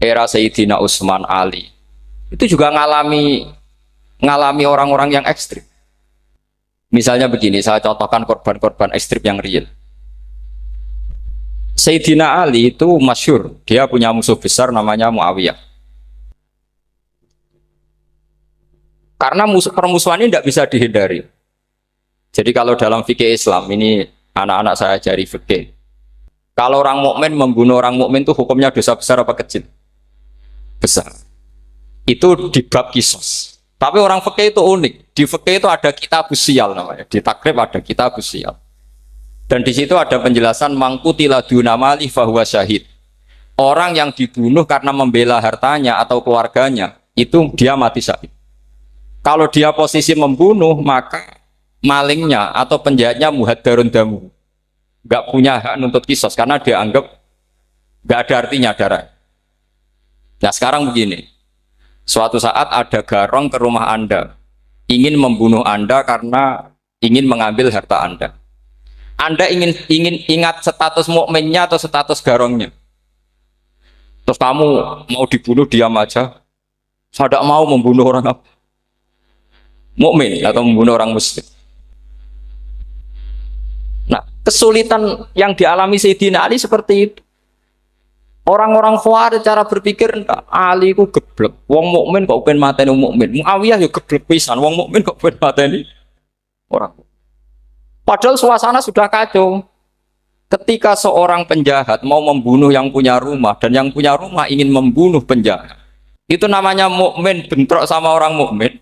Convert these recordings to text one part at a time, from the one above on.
era Sayyidina Utsman Ali itu juga ngalami orang-orang yang ekstrim. Misalnya begini, saya contohkan korban-korban ekstrim yang real. Sayyidina Ali itu masyhur, dia punya musuh besar namanya Muawiyah. Karena permusuhan ini tidak bisa dihindari. Jadi kalau dalam fikih Islam, ini anak-anak saya ajari fikih. Kalau orang mukmin membunuh orang mukmin itu hukumnya dosa besar apa kecil? Besar. Itu di bab kisos. Tapi orang fikih itu unik. Di fikih itu ada kitab usial namanya. Di takrib ada kitab usial. Dan di situ ada penjelasan mangkutila dunamali fahuwa syahid. Orang yang dibunuh karena membela hartanya atau keluarganya, itu dia mati syahid. Kalau dia posisi membunuh, maka malingnya atau penjahatnya muhaddarun damu. Nggak punya hak nuntut kisos karena dia anggap nggak ada artinya darah. Nah sekarang begini, suatu saat ada garong ke rumah Anda, ingin membunuh Anda karena ingin mengambil harta Anda. Anda ingin ingat status mukminnya atau status garongnya. Terus kamu mau dibunuh diam aja. Saya tidak mau membunuh orang apa? Mukmin atau membunuh orang muslim. Nah, kesulitan yang dialami Sayyidina Ali seperti itu. Orang-orang Khawarij cara berpikir Ali ku geblek. Wong mukmin kok ben mateni wong mukmin. Muawiyah ya geblek pisan. Wong mukmin kok ben mateni orang. Padahal suasana sudah kacau. Ketika seorang penjahat mau membunuh yang punya rumah dan yang punya rumah ingin membunuh penjahat. Itu namanya mukmin bentrok sama orang mukmin.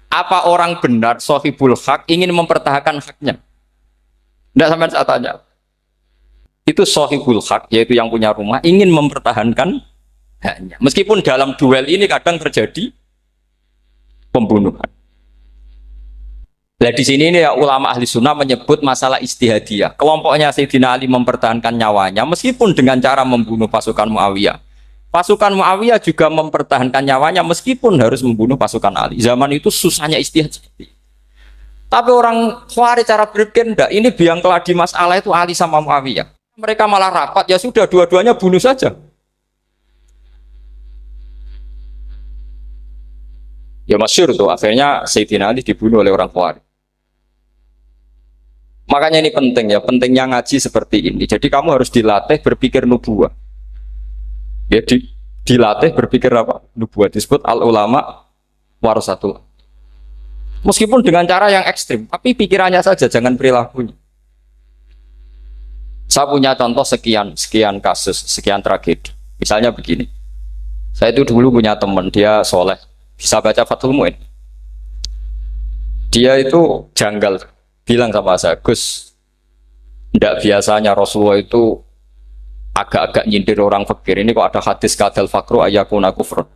Apa orang benar sahibul hak ingin mempertahankan haknya? Tidak sampai saya tanya. Itu sahibul hak, yaitu yang punya rumah ingin mempertahankan haknya. Meskipun dalam duel ini kadang terjadi pembunuhan. Nah di sini ini ya, ulama ahli sunnah menyebut masalah istihadiyah. Kelompoknya Sayyidina Ali mempertahankan nyawanya meskipun dengan cara membunuh pasukan Muawiyah. Pasukan Muawiyah juga mempertahankan nyawanya meskipun harus membunuh pasukan Ali. Zaman itu susahnya istihad seperti. Tapi orang Khawarij cara berpikir enggak, ini biang keladi masalah itu Ali sama Muawiyah. Mereka malah rapat, ya sudah dua-duanya bunuh saja. Ya masyhur tuh, akhirnya Sayyidina Ali dibunuh oleh orang Khawarij. Makanya ini penting ya, pentingnya ngaji seperti ini. Jadi kamu harus dilatih berpikir nubuwah. Ya dilatih berpikir apa? Nubuwah disebut al-ulama warasatul. Meskipun dengan cara yang ekstrim, tapi pikirannya saja, jangan perilakunya. Saya punya contoh sekian kasus, sekian tragedi. Misalnya begini. Saya itu dulu punya teman, dia soleh, bisa baca Fathul Mu'in. Dia itu janggal, bilang sama saya, Gus, tidak biasanya Rasulullah itu agak-agak nyindir orang fakir. Ini kok ada hadis kadal fakru ayakuna kufrun,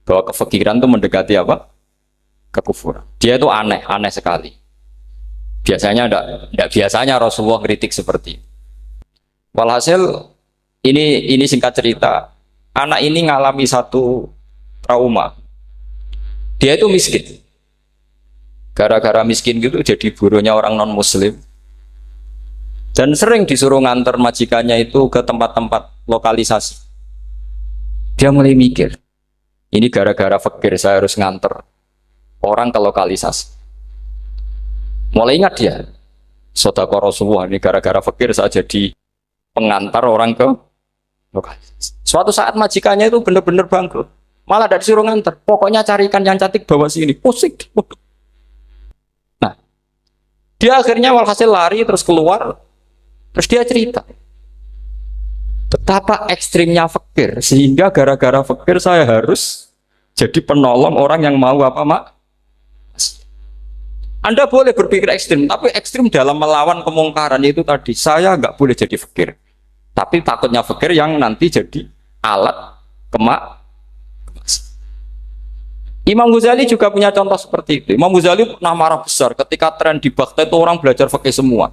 bahwa kefakiran itu mendekati apa? Kekufuran. Dia itu aneh sekali. Biasanya tidak biasanya Rasulullah kritik seperti itu. Walhasil ini singkat cerita, anak ini ngalami satu trauma. Dia itu miskin. Gara-gara miskin gitu jadi buruhnya orang non muslim. Dan sering disuruh nganter majikannya itu ke tempat-tempat lokalisasi. Dia mulai mikir, ini gara-gara fakir saya harus nganter orang ke lokalisasi. Mulai ingat dia, sedekah Rasulullah ini gara-gara fakir saya jadi pengantar orang ke lokalisasi. Suatu saat majikannya itu benar-benar bangkrut, malah tidak disuruh nganter. Pokoknya carikan yang cantik bawa sini, pusing. Nah, dia akhirnya walhasil lari terus keluar. Terus dia cerita betapa ekstrimnya fakir, sehingga gara-gara fakir saya harus jadi penolong orang yang mau apa mak. Anda boleh berpikir ekstrim, tapi ekstrim dalam melawan kemungkaran itu tadi. Saya nggak boleh jadi fakir, tapi takutnya fakir yang nanti jadi alat kemak. Imam Ghazali juga punya contoh seperti itu. Imam Ghazali pernah marah besar ketika tren di Baghdad itu orang belajar fikih semua.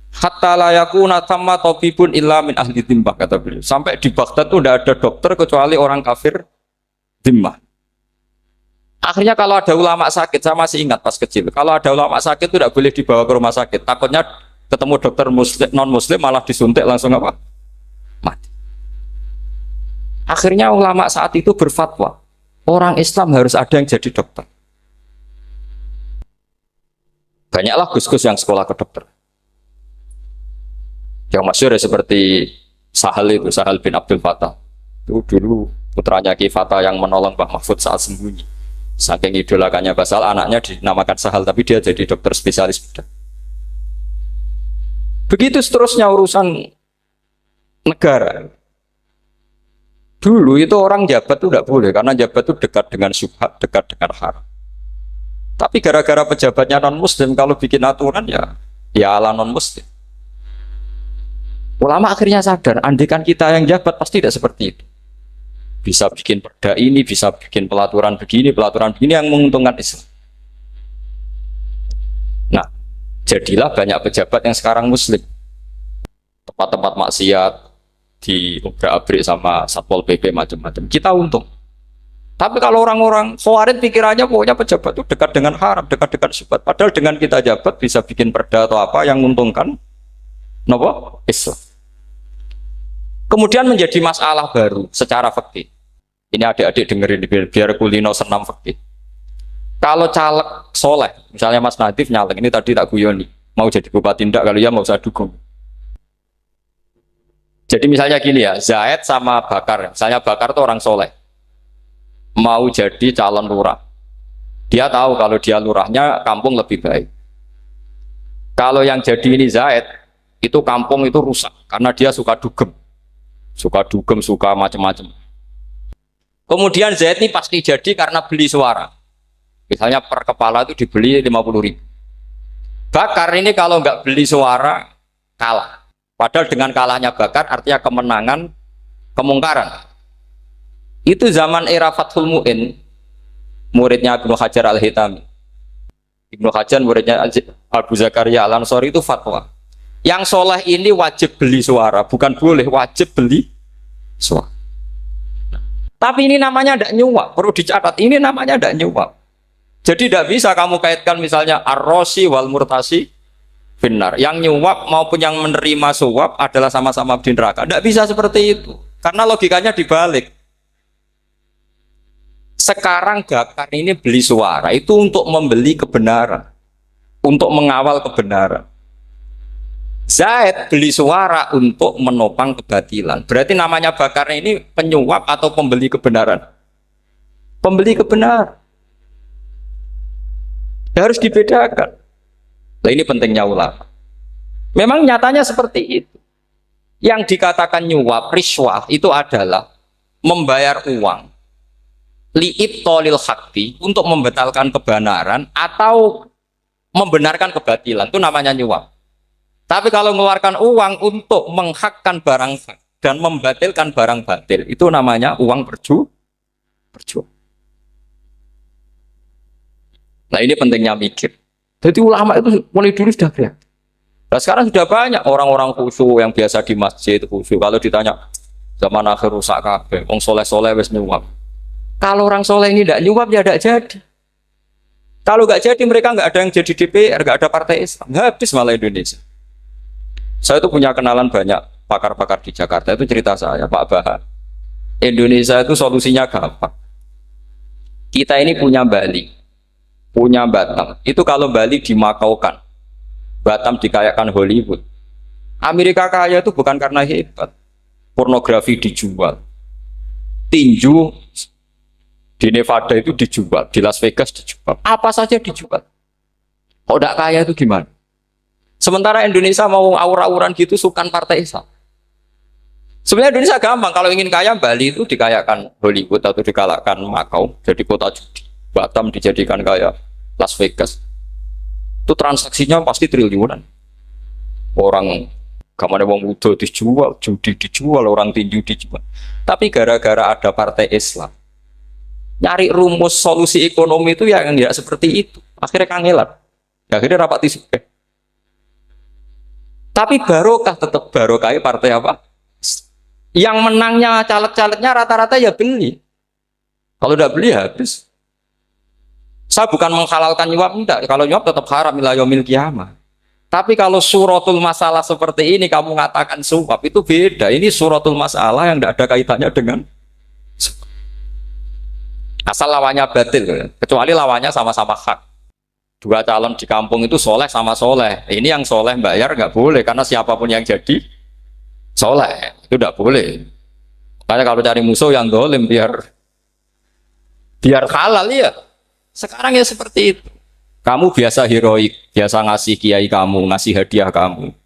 Hatta la yakuna thamma tabibun illa min ahli dhimmah, kata beliau. Sampai di Baghdad itu tidak ada dokter kecuali orang kafir dhimmah. Akhirnya kalau ada ulama sakit, saya masih ingat pas kecil, kalau ada ulama sakit itu tidak boleh dibawa ke rumah sakit. Takutnya ketemu dokter muslim, non muslim malah disuntik langsung apa? Mati. Akhirnya ulama saat itu berfatwa, orang Islam harus ada yang jadi dokter. Banyaklah gus-gus yang sekolah ke dokter. Yang masyhur ya seperti Sahal bin Abdul Fattah. Itu dulu putranya Ki Fatah yang menolong Mbah Mahfud saat sembunyi. Saking idolakannya Basal, anaknya dinamakan Sahal, tapi dia jadi dokter spesialis bedah. Begitu seterusnya urusan negara. Dulu itu orang jabat itu tidak boleh, karena jabat itu dekat dengan syubhat, dekat dengan haram. Tapi gara-gara pejabatnya non-muslim, kalau bikin aturan ya ala non-muslim. Ulama akhirnya sadar, andikan kita yang jabat pasti tidak seperti itu. Bisa bikin perda ini, bisa bikin pelaturan begini yang menguntungkan Islam. Nah, jadilah banyak pejabat yang sekarang muslim. Tempat-tempat maksiat diobrak-abrik sama Satpol PP macam-macam. Kita untung. Tapi kalau orang-orang Khawarij pikirannya pokoknya pejabat itu dekat dengan haram, dekat-dekat syubhat. Padahal dengan kita jabat bisa bikin perda atau apa yang menguntungkan Islam. Kemudian menjadi masalah baru secara fikih. Ini adik-adik dengerin biar kulino senam fikih. Kalau caleg soleh, misalnya Mas Nadif nyalek, ini tadi tak guyoni, mau jadi bupati ndak, kalau ya mau saya dukung. Jadi misalnya gini ya, Zaid sama Bakar, misalnya Bakar itu orang soleh, mau jadi calon lurah. Dia tahu kalau dia lurahnya kampung lebih baik. Kalau yang jadi ini Zaid, itu kampung itu rusak, karena dia suka dugem, suka macam-macam. Kemudian Zaid ini pasti jadi karena beli suara. Misalnya per kepala itu dibeli 50.000. Bakar ini kalau nggak beli suara kalah. Padahal dengan kalahnya Bakar artinya kemenangan kemungkaran. Itu zaman era Fathul Mu'in, muridnya Ibnu Hajar Al-Hitami. Ibnu Hajar muridnya Abu Zakaria Al-Ansori itu fatwa. Yang soleh ini wajib beli suara, bukan boleh, wajib beli suara. Tapi ini namanya tidak nyuap, perlu dicatat. Ini namanya tidak nyuap. Jadi tidak bisa kamu kaitkan misalnya ar-rosi wal murtasi finnar. Yang nyuap maupun yang menerima suap adalah sama-sama di neraka. Tidak bisa seperti itu. Karena logikanya dibalik. Sekarang Bakar ini beli suara itu untuk membeli kebenaran, untuk mengawal kebenaran. Zaid beli suara untuk menopang kebatilan. Berarti namanya Bakar ini penyuap atau pembeli kebenaran? Pembeli kebenaran. Harus dibedakan. Nah, ini pentingnya ulama. Memang nyatanya seperti itu. Yang dikatakan nyuap, riswah itu adalah membayar uang li'ibtolil haqqi, untuk membatalkan kebenaran atau membenarkan kebatilan. Itu namanya nyuap. Tapi kalau mengeluarkan uang untuk menghakkan barang hak dan membatalkan barang batil, itu namanya uang perjuangan. Nah ini pentingnya mikir. Jadi ulama itu mulai dulu sudah kelihatan. Nah sekarang sudah banyak orang-orang khusyuk yang biasa di masjid khusyuk. Kalau ditanya zaman akhir rusak kabeh, wong soleh-soleh wis nyuap. Kalau orang soleh ini tidak nyuap ya tidak jadi. Kalau nggak jadi mereka nggak ada yang jadi DPR, nggak ada partai Islam, habis malah Indonesia. Saya itu punya kenalan banyak pakar-pakar di Jakarta, itu cerita saya, Pak Bahar. Indonesia itu solusinya gampang. Kita ini punya Bali, punya Batam. Itu kalau Bali dimakaukan, Batam dikayakan Hollywood. Amerika kaya itu bukan karena hebat. Pornografi dijual. Tinju di Nevada itu dijual, di Las Vegas dijual. Apa saja dijual. Kalau tidak kaya itu gimana? Sementara Indonesia mau aur-auran gitu sukan partai Islam. Sebenarnya Indonesia gampang, kalau ingin kaya Bali itu dikayakan Hollywood atau dikalahkan Makau jadi kota judi. Batam dijadikan kaya Las Vegas. Itu transaksinya pasti triliunan. Orang kamane wong muda dijual, judi dijual, orang tinju dijual. Tapi gara-gara ada partai Islam, nyari rumus solusi ekonomi itu yang tidak seperti itu. Akhirnya kangelan. Akhirnya rapat isu. Tapi barokah tetap barokah partai apa? Yang menangnya caleg-calegnya rata-rata ya beli. Kalau tidak beli habis. Saya bukan menghalalkan nyuap, enggak. Kalau nyuap tetap haram ila yaumil qiyamah. Tapi kalau suratul masalah seperti ini kamu mengatakan suap itu beda. Ini suratul masalah yang tidak ada kaitannya dengan Asal lawannya batil, kecuali lawannya sama-sama hak. Dua calon di kampung itu soleh sama soleh. Ini yang soleh bayar nggak boleh karena siapapun yang jadi soleh itu nggak boleh. Makanya kalau cari musuh yang dolim biar halal ya. Sekarang ya seperti itu. Kamu biasa heroik, biasa ngasih kiai kamu, ngasih hadiah kamu,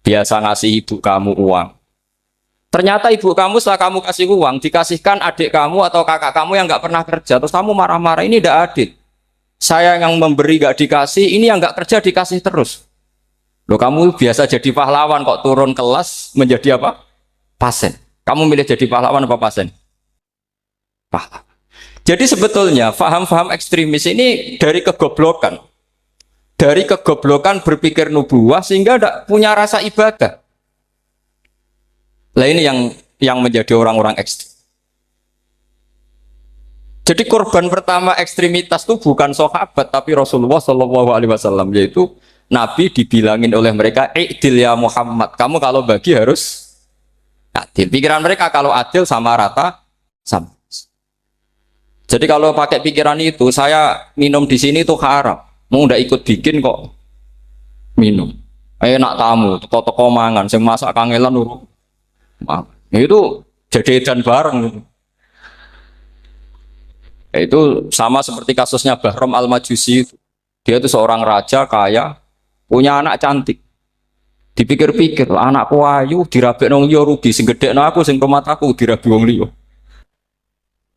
biasa ngasih ibu kamu uang. Ternyata ibu kamu setelah kamu kasih uang, dikasihkan adik kamu atau kakak kamu yang nggak pernah kerja, terus kamu marah-marah, ini tidak adil. Saya yang memberi nggak dikasih, ini yang nggak kerja dikasih terus. Loh kamu biasa jadi pahlawan kok turun kelas menjadi apa? Pasien. Kamu milih jadi pahlawan apa pasien? Pahlawan. Jadi sebetulnya faham-faham ekstremis ini dari kegoblokan. Dari kegoblokan berpikir nubuwah sehingga tidak punya rasa ibadah. Lah ini yang menjadi orang-orang ekstrem. Jadi korban pertama ekstremitas itu bukan sahabat tapi Rasulullah Shallallahu Alaihi Wasallam, yaitu Nabi dibilangin oleh mereka, "I'dil ya Muhammad, kamu kalau bagi harus adil." Pikiran mereka kalau adil sama rata sama. Jadi kalau pakai pikiran itu, saya minum di sini itu haram. Mau udah ikut bikin kok minum. Enak tamu, toko-toko mangan, sing masak kangelan urung. Itu jadi edan bareng. Itu sama seperti kasusnya Bahram Al-Majusi. Dia itu seorang raja kaya, punya anak cantik. Dipikir-pikir, anakku ayu dirabi nang liya rugi, sing gedhekno aku sing rumah aku dirabi wong liya.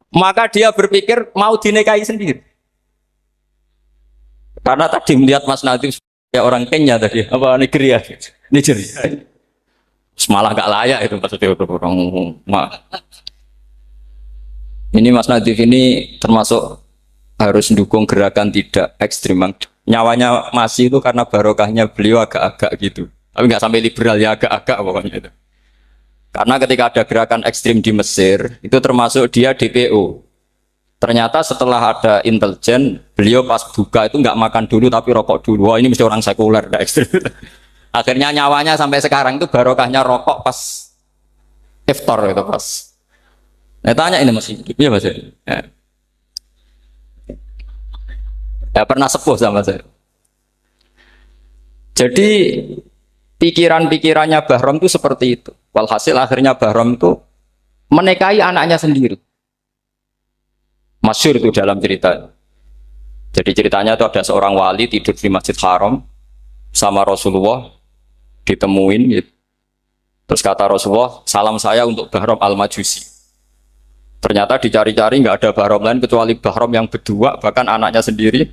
Maka dia berpikir mau dinikahi sendiri. Karena tadi melihat Mas Nadif ya orang Kenya tadi, apa Nigeria. Malah gak layak itu maksudnya orang. Ini Mas Nadif ini termasuk harus mendukung gerakan tidak ekstrim. Nyawanya masih itu karena barokahnya beliau agak-agak gitu. Tapi nggak sampai liberal ya, agak-agak pokoknya itu. Karena ketika ada gerakan ekstrim di Mesir, itu termasuk dia DPO. Ternyata setelah ada intelijen, beliau pas buka itu nggak makan dulu tapi rokok dulu. Wah ini mesti orang sekuler, nggak ekstrim. Akhirnya nyawanya sampai sekarang itu barokahnya rokok pas iftar itu pas. Nah tanya ini masih hidup ya mas ya? Ya pernah sepuh sama saya. Jadi pikiran-pikirannya Bahram itu seperti itu. Walhasil akhirnya Bahram itu menikahi anaknya sendiri. Masyhur itu dalam cerita. Jadi ceritanya itu ada seorang wali tidur di Masjid Haram sama Rasulullah, ditemuin gitu. Terus kata Rasulullah, salam saya untuk Bahram Al-Majusi. Ternyata dicari-cari nggak ada Bahram lain kecuali Bahram yang berdua, bahkan anaknya sendiri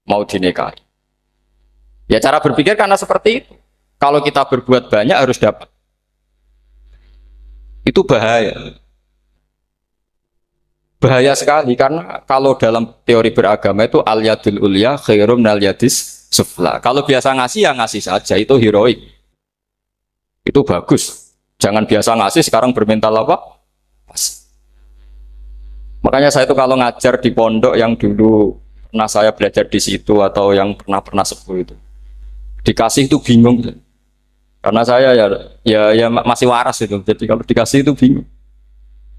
mau dinikahi. Ya cara berpikir karena seperti itu. Kalau kita berbuat banyak harus dapat. Itu bahaya. Bahaya sekali karena kalau dalam teori beragama itu al-yadul ulya khairum minal yadis sufla. Kalau biasa ngasih ya ngasih saja, itu heroik. Itu bagus. Jangan biasa ngasih sekarang bermental apa? Makanya saya itu kalau ngajar di pondok yang dulu pernah saya belajar di situ atau yang pernah sepuh itu, dikasih itu bingung. Karena saya ya masih waras itu. Jadi kalau dikasih itu bingung.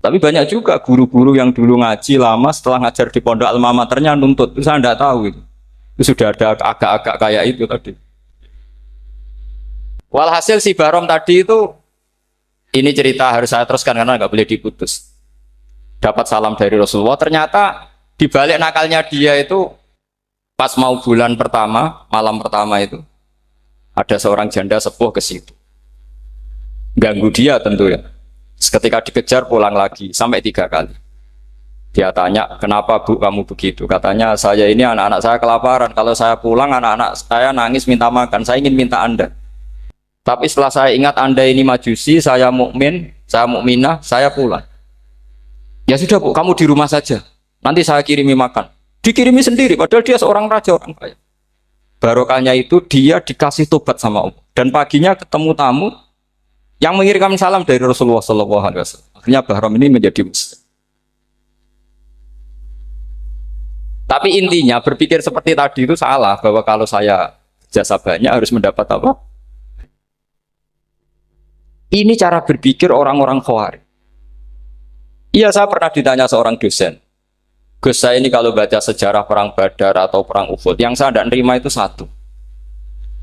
Tapi banyak juga guru-guru yang dulu ngaji lama setelah ngajar di pondok alma maternya nuntut. Itu saya tidak tahu itu. Itu sudah ada agak-agak kayak itu tadi. Walhasil si Bahram tadi itu, ini cerita harus saya teruskan karena nggak boleh diputus. Dapat salam dari Rasulullah. Ternyata di balik nakalnya dia itu pas mau bulan pertama, malam pertama itu ada seorang janda sepuh ke situ. Ganggu dia tentu ya. Ketika dikejar pulang lagi sampai 3 kali. Dia tanya, kenapa bu kamu begitu? Katanya saya ini anak-anak saya kelaparan. Kalau saya pulang anak-anak saya nangis minta makan. Saya ingin minta Anda. Tapi setelah saya ingat Anda ini majusi, saya mukmin, saya mukminah, saya pulang. Ya sudah bu, kamu di rumah saja. Nanti saya kirimi makan. Dikirimi sendiri, padahal dia seorang raja, orang kaya. Barokahnya itu dia dikasih tobat sama Allah. Dan paginya ketemu tamu yang mengirimkan salam dari Rasulullah SAW. Akhirnya Bahram ini menjadi muslim. Tapi intinya berpikir seperti tadi itu salah, bahwa kalau saya jasa banyak harus mendapat apa? Ini cara berpikir orang-orang Khawarij. Iya, saya pernah ditanya seorang dosen. Gus, saya ini kalau baca sejarah perang Badar atau perang Uhud, yang saya tidak nerima itu satu.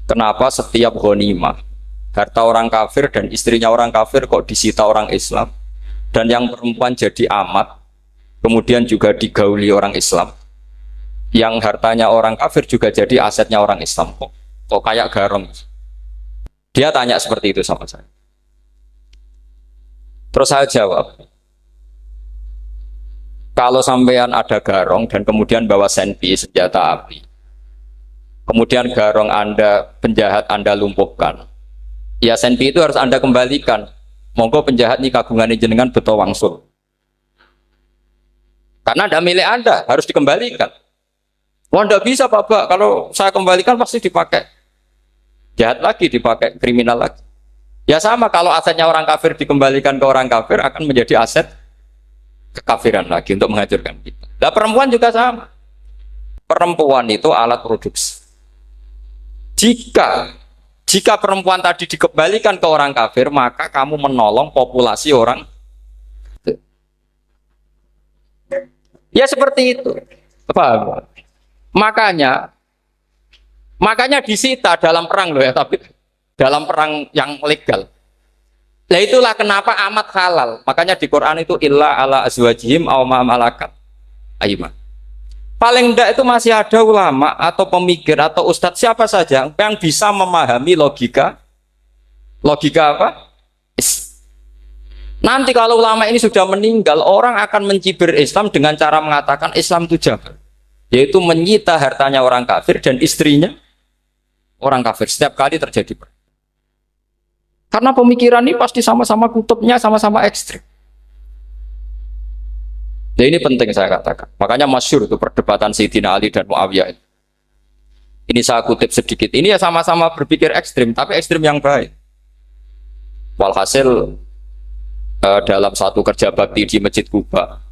Kenapa setiap ghanimah, harta orang kafir dan istrinya orang kafir kok disita orang Islam, dan yang perempuan jadi amat, kemudian juga digauli orang Islam, yang hartanya orang kafir juga jadi asetnya orang Islam, kok kayak garong. Dia tanya seperti itu sama saya. Terus saya jawab, kalau sampean ada garong dan kemudian bawa senpi, senjata api, kemudian garong Anda, penjahat Anda lumpuhkan, ya senpi itu harus Anda kembalikan. Monggo penjahat ini kagungan jenengan beto wangsul. Karena ada milik Anda, harus dikembalikan. Wah, tidak bisa Bapak, kalau saya kembalikan pasti dipakai jahat lagi, dipakai kriminal lagi. Ya sama, kalau asetnya orang kafir dikembalikan ke orang kafir akan menjadi aset kekafiran lagi untuk menghancurkan kita. Nah, perempuan juga sama. Perempuan itu alat produksi. Jika perempuan tadi dikembalikan ke orang kafir, maka kamu menolong populasi orang. Ya seperti itu. Paham? Makanya disita dalam perang loh ya, tapi dalam perang yang legal. Nah itulah kenapa amat halal. Makanya di Quran itu illa ala azwajihim aw ma malakat ayman. Paling enggak itu masih ada ulama atau pemikir atau ustadz siapa saja yang bisa memahami logika apa? Nanti kalau ulama ini sudah meninggal, orang akan mencibir Islam dengan cara mengatakan Islam itu jahat, yaitu menyita hartanya orang kafir dan istrinya orang kafir setiap kali terjadi perang. Karena pemikiran ini pasti sama-sama kutubnya, sama-sama ekstrim. Nah ini penting saya katakan. Makanya masyhur itu perdebatan Sayyidina Ali dan Muawiyah. Ini saya kutip sedikit. Ini ya sama-sama berpikir ekstrim, tapi ekstrim yang baik. Walhasil dalam satu kerja bakti di Masjid Kuba,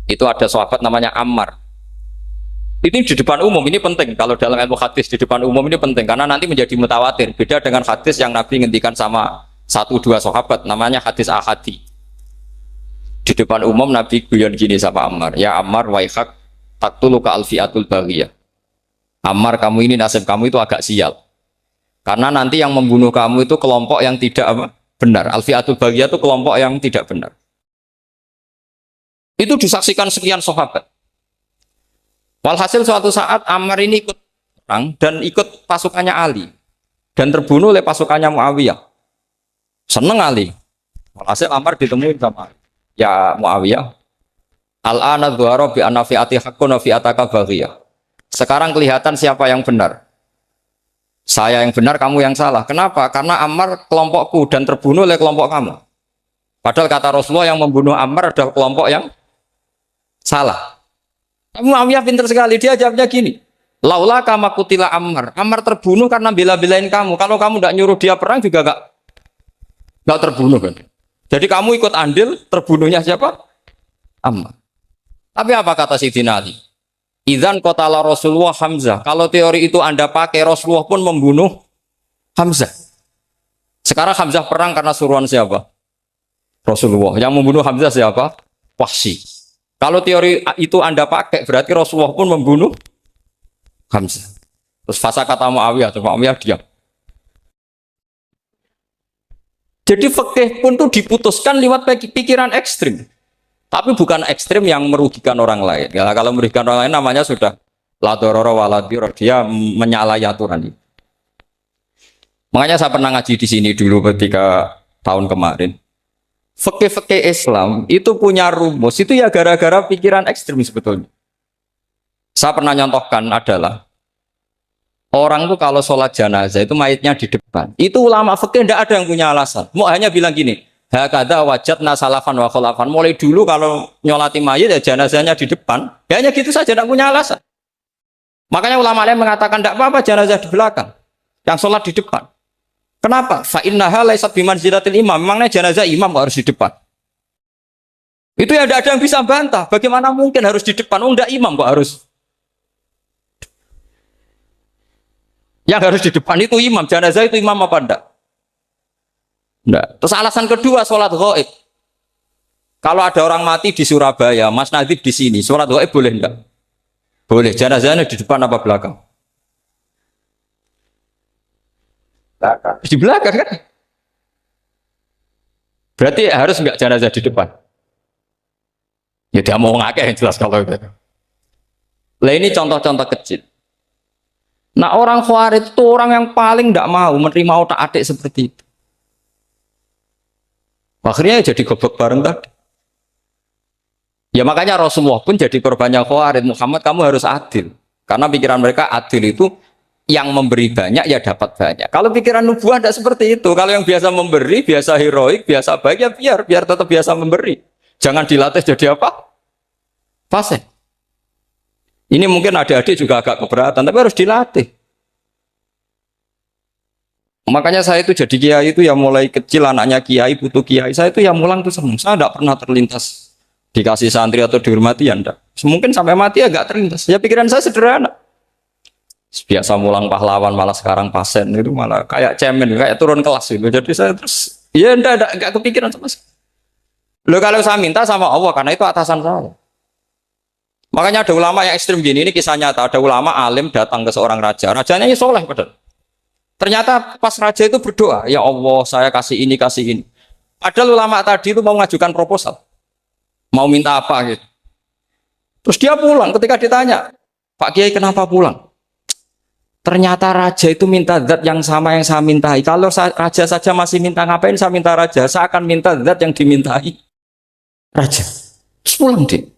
itu ada sahabat namanya Ammar. Ini di depan umum, ini penting. Kalau dalam ilmu hadis di depan umum ini penting, karena nanti menjadi mutawatir. Beda dengan hadis yang Nabi ngendikan sama satu dua sahabat, namanya hadis ahadi. Di depan umum Nabi guyon gini sama Ammar, ya Ammar waihak taktuluka alfiatul baghiyah. Ammar, kamu ini nasib kamu itu agak sial. Karena nanti yang membunuh kamu itu kelompok yang tidak benar. Alfiatul baghiyah itu kelompok yang tidak benar. Itu disaksikan sekian sahabat. Walhasil suatu saat Ammar ini ikut perang dan ikut pasukannya Ali dan terbunuh oleh pasukannya Muawiyah. Seneng Ali. Walhasil Ammar ditemuin sama Ali. Ya Muawiyah, al-ana dhuhara bi anna fi'ati haqqun wa fi'ataka baghiyah. Sekarang kelihatan siapa yang benar. Saya yang benar, kamu yang salah. Kenapa? Karena Ammar kelompokku dan terbunuh oleh kelompok kamu. Padahal kata Rasulullah yang membunuh Ammar adalah kelompok yang salah. Muawiyah pintar sekali, dia jawabnya gini. Laula kama kutila Ammar. Ammar terbunuh karena bela-belain kamu. Kalau kamu tidak nyuruh dia perang juga enggak terbunuh kan. Jadi kamu ikut andil, terbunuhnya siapa? Ammar. Tapi apa kata Sayyidina Ali? Idzan qatala Rasulullah Hamzah. Kalau teori itu Anda pakai, Rasulullah pun membunuh Hamzah. Sekarang Hamzah perang karena suruhan siapa? Rasulullah. Yang membunuh Hamzah siapa? Wahsy. Kalau teori itu Anda pakai, berarti Rasulullah pun membunuh Hamzah. Terus fasa kata Muawiyah, Muawiyah diam. Jadi fikih pun tuh diputuskan lewat pikiran ekstrim. Tapi bukan ekstrim yang merugikan orang lain. Ya, kalau merugikan orang lain namanya sudah la dororo wa la diror. Dia menyalahi aturan. Makanya saya pernah ngaji di sini dulu ketika tahun kemarin. Fikih-fikih Islam itu punya rumus. Itu ya gara-gara pikiran ekstrim sebetulnya. Saya pernah nyontohkan adalah orang tuh kalau sholat jenazah itu mayitnya di depan. Itu ulama fikih tidak ada yang punya alasan. Mau hanya bilang gini, hakadha wajadna salafan wa khalafan. Mulai dulu kalau nyolati mayit ya jenazahnya di depan. Ya hanya gitu saja, tidak punya alasan. Makanya ulama lain mengatakan tidak apa-apa jenazah di belakang, yang sholat di depan. Kenapa? Fa innaha laysat bimanzilatil imam. Memangnya jenazah imam harus di depan. Itu ya tidak ada yang bisa bantah. Bagaimana mungkin harus di depan? Oh, enggak, imam kok harus. Yang harus di depan itu imam, jenazah itu imam apa enggak? Enggak. Terus alasan kedua sholat ghaib. Kalau ada orang mati di Surabaya, Mas Nadib di sini, sholat gaib boleh enggak? Boleh. Jenazahnya di depan apa belakang? Belakang. Di belakang kan? Berarti harus enggak jenazah di depan? Ya dia mau ngakeh yang jelas kalau itu. Lah ini contoh-contoh kecil. Nah orang Khawarij itu orang yang paling tidak mau menerima otak-atik seperti itu. Akhirnya jadi goblok bareng tadi. Ya makanya Rasulullah pun jadi korbannya Khawarij. Muhammad kamu harus adil. Karena pikiran mereka adil itu yang memberi banyak ya dapat banyak. Kalau pikiran nubuah tidak seperti itu. Kalau yang biasa memberi, biasa heroik, biasa baik ya biar tetap biasa memberi. Jangan dilatih jadi apa? Fasih. Ini mungkin adik-adik juga agak keberatan, tapi harus dilatih. Makanya saya itu jadi kiai itu ya mulai kecil anaknya kiai butuh kiai. Saya itu ya mulang tuh senang. Saya tidak pernah terlintas dikasih santri atau dihormati ya enggak. Mungkin sampai mati ya enggak terlintas. Ya pikiran saya sederhana. Biasa mulang pahlawan malah sekarang pasen itu malah kayak cemen, kayak turun kelas gitu. Jadi saya terus ya enggak kepikiran sama sekali. Loh kalau saya minta sama Allah karena itu atasan saya. Makanya ada ulama yang ekstrim gini, ini kisah nyata. Ada ulama alim datang ke seorang raja. Rajanya ini soleh padahal. Ternyata pas raja itu berdoa, ya Allah saya kasih ini, kasih ini. Padahal ulama tadi itu mau mengajukan proposal. Mau minta apa gitu. Terus dia pulang ketika ditanya, Pak Kiai kenapa pulang? Ternyata raja itu minta zat yang sama yang saya mintai. Kalau raja saja masih minta, ngapain saya minta raja? Saya akan minta zat yang dimintai raja. Terus pulang dia.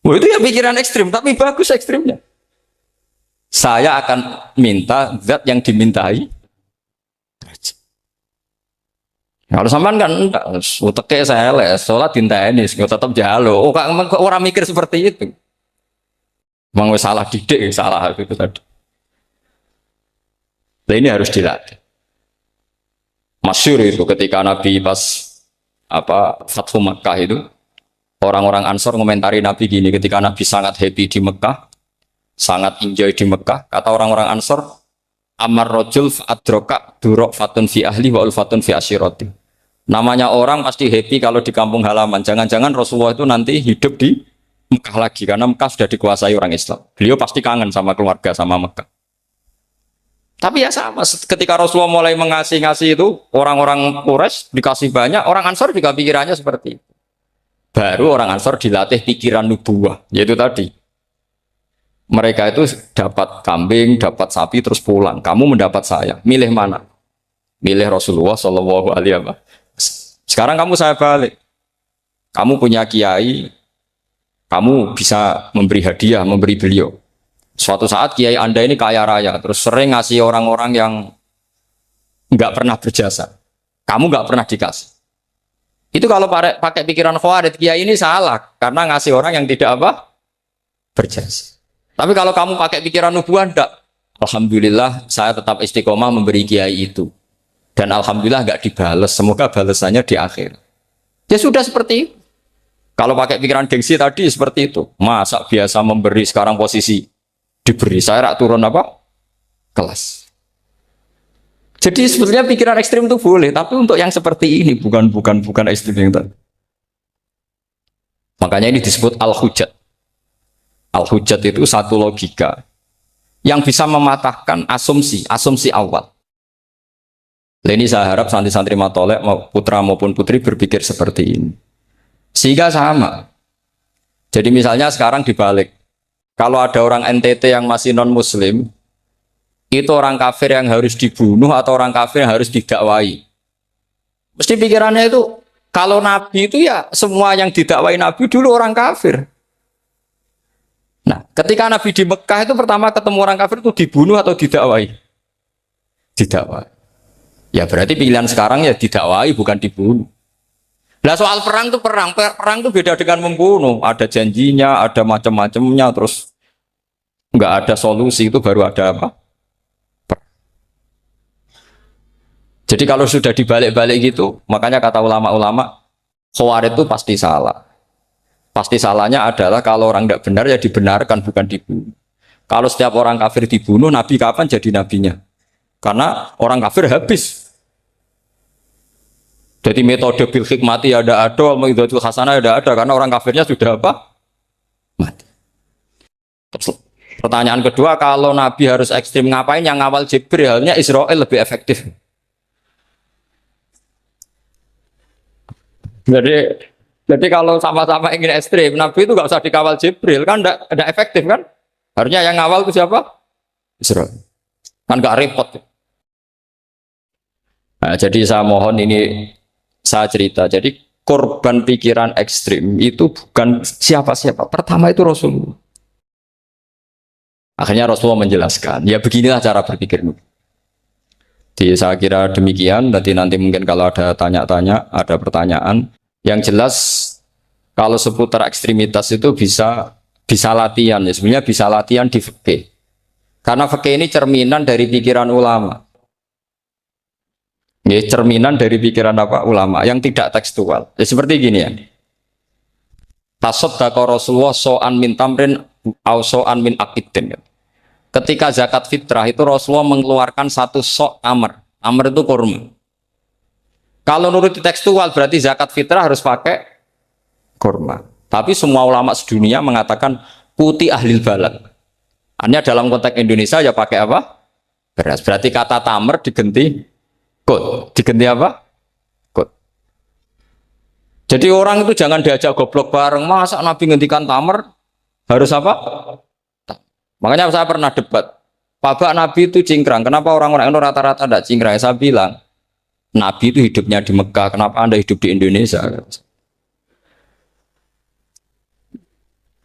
Oh, itu ya pikiran ekstrim, tapi bagus ekstrimnya. Saya akan minta zat yang dimintai. Kalau sampean kan enggak, uteke saya les, sholat dinteni, tetap jalo. Oh, orang mikir seperti itu. Memang salah didik, salah itu tadi. Nah, ini harus dilatih. Masyhur itu ketika Nabi pas Fathu Makkah itu, orang-orang Ansor ngomentari Nabi gini, ketika Nabi sangat happy di Mekah, sangat enjoy di Mekah, kata orang-orang Ansor, amar rojul fa'adroka durok fatun fi ahli wa ulfatun fi asyiroti. Namanya orang pasti happy kalau di kampung halaman. Jangan-jangan Rasulullah itu nanti hidup di Mekah lagi, karena Mekah sudah dikuasai orang Islam. Beliau pasti kangen sama keluarga, sama Mekah. Tapi ya sama, ketika Rasulullah mulai ngasih itu, orang-orang Quraisy dikasih banyak, orang Ansor juga pikirannya seperti itu. Baru orang Ansor dilatih pikiran nubuwah, yaitu tadi. Mereka itu dapat kambing, dapat sapi, terus pulang. Kamu mendapat saya, milih mana? Milih Rasulullah Shallallahu Alaihi Wasallam. Sekarang kamu saya balik. Kamu punya kiai, kamu bisa memberi hadiah, memberi beliau. Suatu saat kiai Anda ini kaya raya, terus sering ngasih orang-orang yang nggak pernah berjasa. Kamu nggak pernah dikasih. Itu kalau pakai pikiran Khawarij, kiai ini salah karena ngasih orang yang tidak berjasa. Tapi kalau kamu pakai pikiran nubuah, enggak. Alhamdulillah saya tetap istiqomah memberi kiai itu. Dan alhamdulillah enggak dibales. Semoga balasannya di akhir. Ya sudah seperti itu. Kalau pakai pikiran gengsi tadi seperti itu. Masa biasa memberi sekarang posisi diberi, saya rak turun kelas. Jadi sebetulnya pikiran ekstrim itu boleh, tapi untuk yang seperti ini bukan ekstrim yang tadi. Makanya ini disebut al-hujjat. Al-hujjat itu satu logika yang bisa mematahkan asumsi awal. Ini saya harap santri-santri matolek putra maupun putri berpikir seperti ini. Sehingga sama. Jadi misalnya sekarang dibalik. Kalau ada orang NTT yang masih non-muslim, itu orang kafir yang harus dibunuh atau orang kafir yang harus didakwai. Mesti pikirannya itu, kalau Nabi itu ya semua yang didakwai Nabi dulu orang kafir. Nah, ketika Nabi di Mekah itu pertama ketemu orang kafir itu dibunuh atau didakwai? Didakwai. Ya berarti pilihan sekarang ya didakwai bukan dibunuh. Nah soal perang itu perang itu beda dengan membunuh. Ada janjinya, ada macam-macamnya, terus nggak ada solusi itu baru ada apa? Jadi kalau sudah dibalik-balik gitu, makanya kata ulama-ulama, Khawarij itu pasti salah. Pasti salahnya adalah kalau orang tidak benar ya dibenarkan bukan dibunuh. Kalau setiap orang kafir dibunuh, Nabi kapan jadi nabinya? Karena orang kafir habis. Jadi metode bil hikmati ya ada, mengidhatul hasanah ada, karena orang kafirnya sudah apa? Mati. Terus, pertanyaan kedua, kalau Nabi harus ekstrim ngapain yang ngawal Jibril? Halnya Israel lebih efektif. Jadi kalau sama-sama ingin ekstrim, Nabi itu nggak usah dikawal Jibril, kan enggak efektif kan? Harusnya yang ngawal itu siapa? Israel. Kan nggak repot. Nah, jadi saya mohon ini saya cerita. Jadi korban pikiran ekstrim itu bukan siapa-siapa. Pertama itu Rasulullah. Akhirnya Rasulullah menjelaskan, ya beginilah cara berpikir. Jadi saya kira demikian. Nanti mungkin kalau ada tanya-tanya, ada pertanyaan. Yang jelas kalau seputar ekstremitas itu bisa latihan. Ya sebenarnya bisa latihan di fikih. Karena fikih ini cerminan dari pikiran ulama. Ya, cerminan dari pikiran apa ulama yang tidak tekstual. Ya, seperti gini ya. Tasaddaqa Rasulullah so'an min tamrin au so'an min aqidin. Ketika zakat fitrah itu Rasulullah mengeluarkan satu sok tamr. Tamr itu kurma. Kalau menurut tekstual berarti zakat fitrah harus pakai kurma. Tapi semua ulama sedunia mengatakan putih ahlil balad. Hanya dalam konteks Indonesia ya pakai apa? Beras. Berarti kata tamr diganti kut. Diganti apa? Kut. Jadi orang itu jangan diajak goblok bareng. Masa Nabi ngendikan tamr harus apa? Makanya saya pernah debat. Pak Nabi itu cingkrang. Kenapa orang-orang itu rata-rata tidak cingkrang? Saya bilang, Nabi itu hidupnya di Mekah. Kenapa Anda hidup di Indonesia?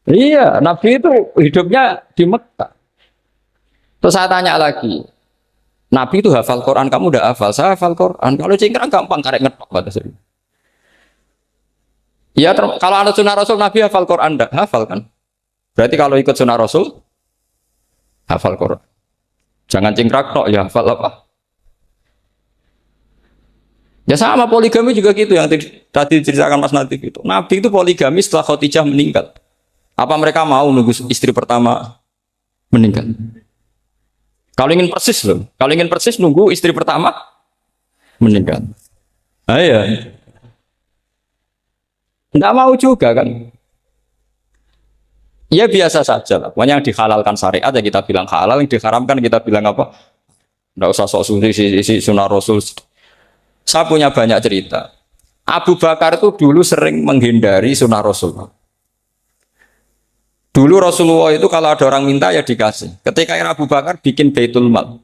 Iya, Nabi itu hidupnya di Mekah. Terus saya tanya lagi, Nabi itu hafal Quran, kamu udah hafal? Saya hafal Quran. Kalau cingkrang gampang, karek ngetok kata saya. Ya, kalau ada sunnah Rasul, Nabi hafal Quran, enggak? Hafal kan? Berarti kalau ikut sunnah Rasul, hafal Quran. Jangan cingkrak tok, ya hafal apa? Ya sama poligami juga gitu yang tadi diceritakan Mas Natif itu. Nabi itu poligami setelah Khadijah meninggal. Apa mereka mau nunggu istri pertama meninggal? Kalau ingin persis nunggu istri pertama meninggal. Ah iya. Enggak mau juga kan? Ya biasa saja lah. Pokoknya yang dihalalkan syariat ya kita bilang halal, yang diharamkan kita bilang apa? Enggak usah sok suci sunnah Rasul. Saya punya banyak cerita. Abu Bakar itu dulu sering menghindari sunnah Rasul. Dulu Rasulullah itu kalau ada orang minta ya dikasih. Ketika era Abu Bakar bikin Baitul Mal.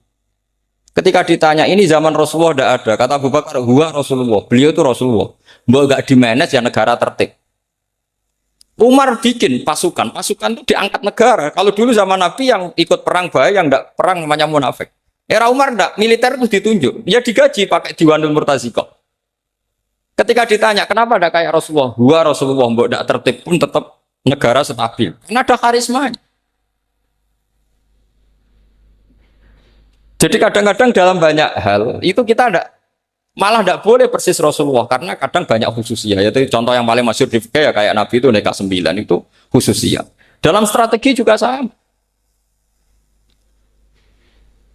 Ketika ditanya ini zaman Rasulullah tidak ada. Kata Abu Bakar, huwa Rasulullah. Beliau itu Rasulullah. Mbak gak di-manage ya negara tertib. Umar bikin pasukan itu diangkat negara. Kalau dulu zaman Nabi yang ikut perang bahaya, yang tidak perang namanya munafik. Era Umar tidak, militer itu ditunjuk. Ya digaji pakai Diwanul Murtaziqah. Ketika ditanya kenapa ada kayak Rasulullah, huwa Rasulullah, mbak tidak tertib pun tetap negara stabil. Karena ada karisma. Jadi kadang-kadang dalam banyak hal itu kita malah tidak boleh persis Rasulullah karena kadang banyak khususnya. Yaitu contoh yang paling masyhur di fikih ya kayak Nabi itu nikah 9 itu khususnya. Dalam strategi juga sama.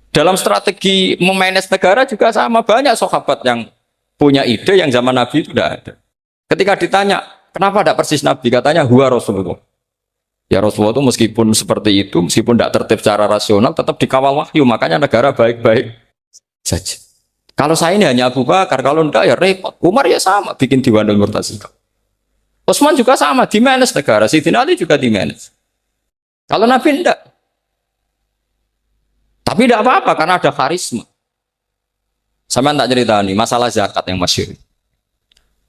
Dalam strategi memanage negara juga sama. Banyak sahabat yang punya ide yang zaman Nabi itu tidak ada. Ketika ditanya kenapa tidak persis Nabi, katanya huwa Rasulullah. Ya Rasulullah itu meskipun seperti itu, meskipun tidak tertib secara rasional, tetap dikawal wahyu. Makanya negara baik-baik saja. Kalau saya ini hanya Abu Bakar, kalau enggak ya repot. Umar ya sama, bikin Diwanul Murtaziqah. Utsman juga sama, di-manage negara. Sayyidina Ali juga di-manage. Kalau Nabi enggak. Tapi enggak apa-apa, karena ada karisma. Sama tak cerita nih, masalah zakat yang masyhur.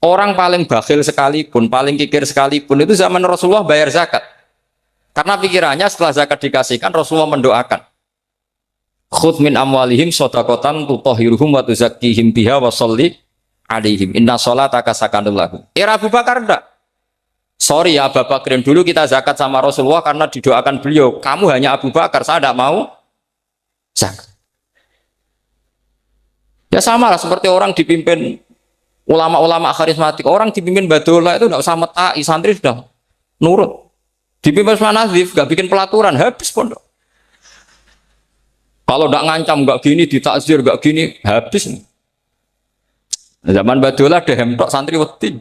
Orang paling bakhil sekalipun, paling kikir sekalipun, itu zaman Rasulullah bayar zakat. Karena pikirannya setelah zakat dikasihkan, Rasulullah mendoakan. Khudh min amwalihim shadaqatan tutahhiruhum wa tuzakkihim biha wa sholli alaihim. Inna sholataka sakanul lahum. Era Abu Bakar enggak. Sorry ya Abu Bakrin, dulu kita zakat sama Rasulullah karena didoakan beliau. Kamu hanya Abu Bakar, saya tidak mau zakat. Ya sama lah seperti orang dipimpin ulama-ulama karismatik. Orang dipimpin Badullah itu tidak usah metai, santri sudah nurut. Dipimpin Usman Nazif, gak bikin pelaturan, habis pondok. Kalau tidak ngancam, gak gini, ditakzir, gak gini, habis. Zaman Badola dehem tok santri wedi.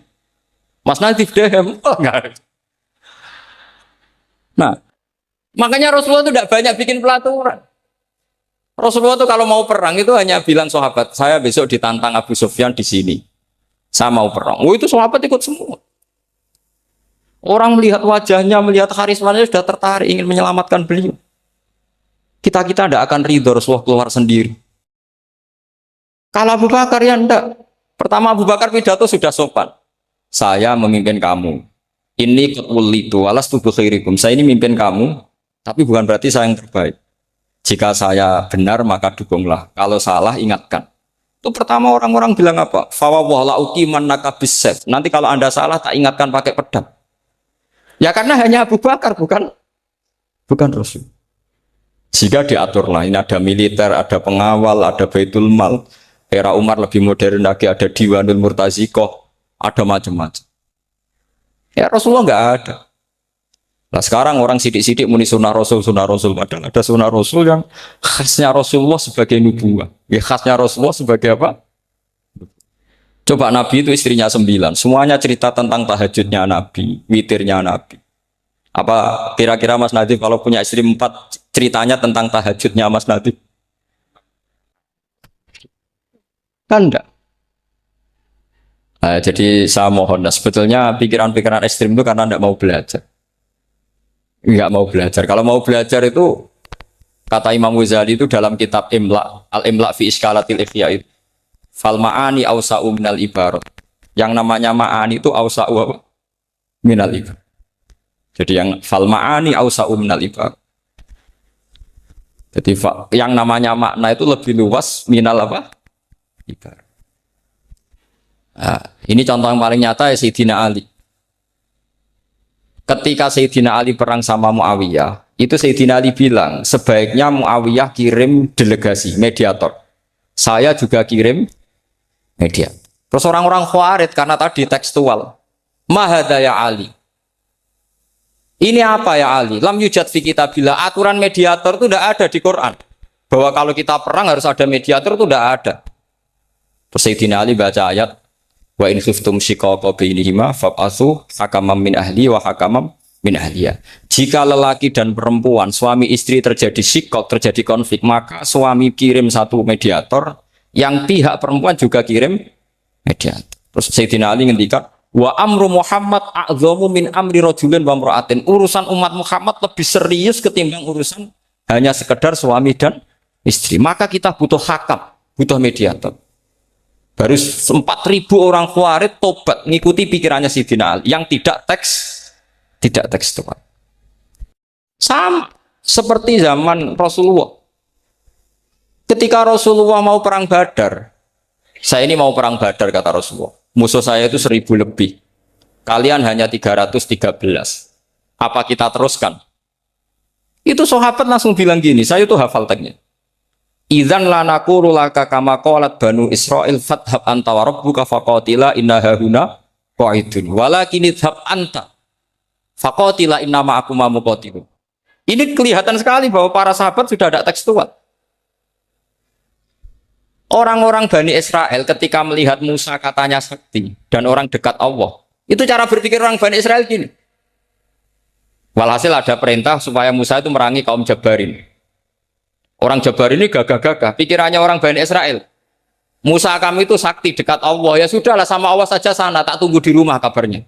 Mas Nadif dehem. Oh, enggak. Nah, makanya Rasulullah itu tidak banyak bikin pelaturan. Rasulullah itu kalau mau perang itu hanya bilang sahabat, saya besok ditantang Abu Sufyan di sini. Saya mau perang. Oh itu sahabat ikut semua. Orang melihat wajahnya, melihat karismanya sudah tertarik ingin menyelamatkan beliau. Kita tidak akan ridho Rasulullah keluar sendiri. Kalau Abu Bakar ya enggak. Pertama Abu Bakar pidato sudah sopan. Saya memimpin kamu. Ini ketulitu alas tubuh khairikum. Saya ini mimpin kamu, tapi bukan berarti saya yang terbaik. Jika saya benar maka dukunglah. Kalau salah ingatkan. Itu pertama orang-orang bilang apa? Fawwala uqiman nakabisef. Nanti kalau Anda salah tak ingatkan pakai pedang. Ya karena hanya Abu Bakar bukan Rasul. Jika diaturlah, ini ada militer, ada pengawal, ada Baitul Mal. Era Umar lebih modern lagi, ada Diwanul Murtazikoh, ada macam-macam. Ya Rasulullah nggak ada. Nah sekarang orang sidik-sidik muni sunnah Rasul. Padahal ada sunnah Rasul yang khasnya Rasulullah sebagai nubuah. Ya khasnya Rasulullah sebagai apa? Coba Nabi itu istrinya 9. Semuanya cerita tentang tahajudnya Nabi, witirnya Nabi. Apa kira-kira Mas Nadif kalau punya istri 4 ceritanya tentang tahajudnya Mas Nadif? Kan enggak. Nah, jadi saya mohon, sebetulnya pikiran-pikiran ekstrim itu karena enggak mau belajar. Enggak mau belajar. Kalau mau belajar itu, kata Imam Ghazali itu dalam kitab Imla, Al-Imla fi Iskalatil Ikhya itu, fal ma'ani awsa'u minal ibarat. Yang namanya ma'ani itu awsa'u minal ibarat. Jadi yang fal ma'ani awsa'u minal ibarat. Jadi yang namanya makna itu lebih luas minal apa? Ibarat. Nah, ini contoh yang paling nyata ya Sayyidina Ali. Ketika Sayyidina Ali perang sama Muawiyah, itu Sayyidina Ali bilang, sebaiknya Muawiyah kirim delegasi, mediator. Saya juga kirim mediator. Terus orang-orang Khawarij karena tadi tekstual. Mahada ya Ali. Ini apa ya Ali? Lam yujad fi kitabillah. Aturan mediator itu tidak ada di Quran. Bahwa kalau kita perang harus ada mediator itu tidak ada. Terus Sayyidina Ali baca ayat, wa in khiftum shiqaqa bainihima fab'atsu hakaman min ahli wa hakaman min ahliya. Jika lelaki dan perempuan, suami istri terjadi shiqaq, terjadi konflik, maka suami kirim satu mediator, yang pihak perempuan juga kirim mediator. Terus Sayyidina Ali ngendikan, wa amru Muhammad a'dhamu min amri rajulin wa imra'atin. Urusan umat Muhammad lebih serius ketimbang urusan hanya sekedar suami dan istri. Maka kita butuh hakam, butuh mediator. Baru 4.000 orang Khawarij tobat ngikuti pikirannya Sayyidina Ali yang tidak tekstual. Sama seperti zaman Rasulullah. Ketika Rasulullah mau perang Badar, saya ini mau perang Badar kata Rasulullah. Musuh saya itu 1.000 lebih. Kalian hanya 313. Apa kita teruskan? Itu sahabat langsung bilang gini, saya itu hafal teksnya. Idzan lanaqulu laka kama qalat banu Israil fathab anta wa rabbuka faqatila inna hahuna qa'idun walakin idhab anta faqatila inna ma'akum muqatilun. Ini kelihatan sekali bahwa para sahabat sudah ada tekstual. Orang-orang Bani Israel ketika melihat Musa katanya sakti dan orang dekat Allah, itu cara berpikir orang Bani Israel gini. Walhasil ada perintah supaya Musa itu merangi kaum Jabarin. Orang Jabar ini gagah-gagah, pikirannya orang Bani Israel. Musa kami itu sakti dekat Allah, ya sudahlah sama Allah saja sana, tak tunggu di rumah kabarnya.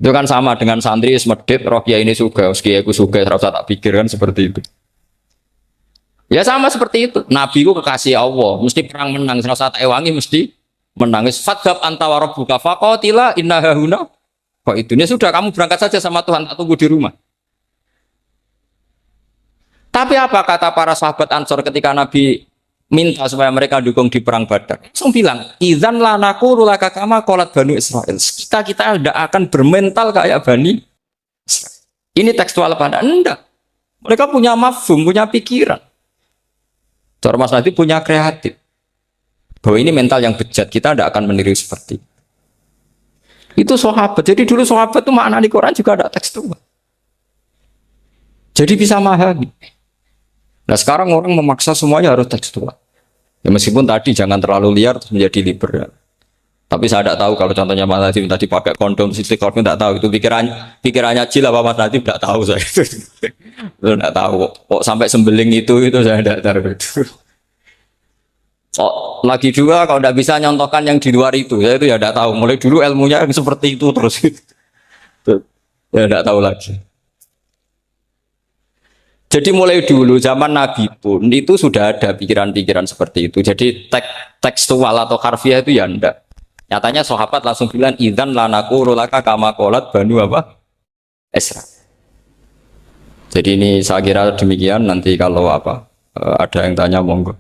Itu kan sama dengan santri semedit, roh kiai ini suga, kiaiku suga, serasa tak pikirkan seperti itu. Ya sama seperti itu. Nabi ku kekasih Allah, mesti perang menang, serasa tak ewangi mesti menangis. Fadhab anta wa rabbuka faqatila inna hahuna. Kok itu? Ya sudah kamu berangkat saja sama Tuhan, tak tunggu di rumah. Tapi apa kata para sahabat Ansor ketika Nabi minta supaya mereka dukung di perang Badar? Langsung bilang, idzan lanaqulu laka kama qalat banu Israil. Kita tidak akan bermental kayak Bani Israil. Ini tekstual pada enggak. Mereka punya mafhum, punya pikiran. Cara Mas Nadif punya kreatif. Bahwa ini mental yang bejat, kita tidak akan meniru seperti itu sahabat. Jadi dulu sahabat itu makna di Quran juga ada tekstual. Jadi bisa memahami. Nah sekarang orang memaksa semuanya harus tekstual. Ya meskipun tadi jangan terlalu liar terus menjadi liberal. Tapi saya tidak tahu kalau contohnya Mas Nadim tadi pakai kondom, silikon, tidak tahu itu pikirannya Jil apa Mas Nadim tidak tahu saya itu tidak tahu kok sampai sembeling itu saya tidak tahu itu. Oh, lagi juga kalau tidak bisa nyontohkan yang di luar itu, saya itu ya tidak tahu. Mulai dulu ilmunya yang seperti itu terus ya tidak tahu lagi. Jadi mulai dulu zaman Nabi pun itu sudah ada pikiran-pikiran seperti itu. Jadi tekstual atau harfiah itu ya enggak. Nyatanya sahabat langsung bilang idzan lanaku rolaka kama qolat banu apa? Esra. Jadi ini saya kira demikian, nanti kalau apa ada yang tanya monggo.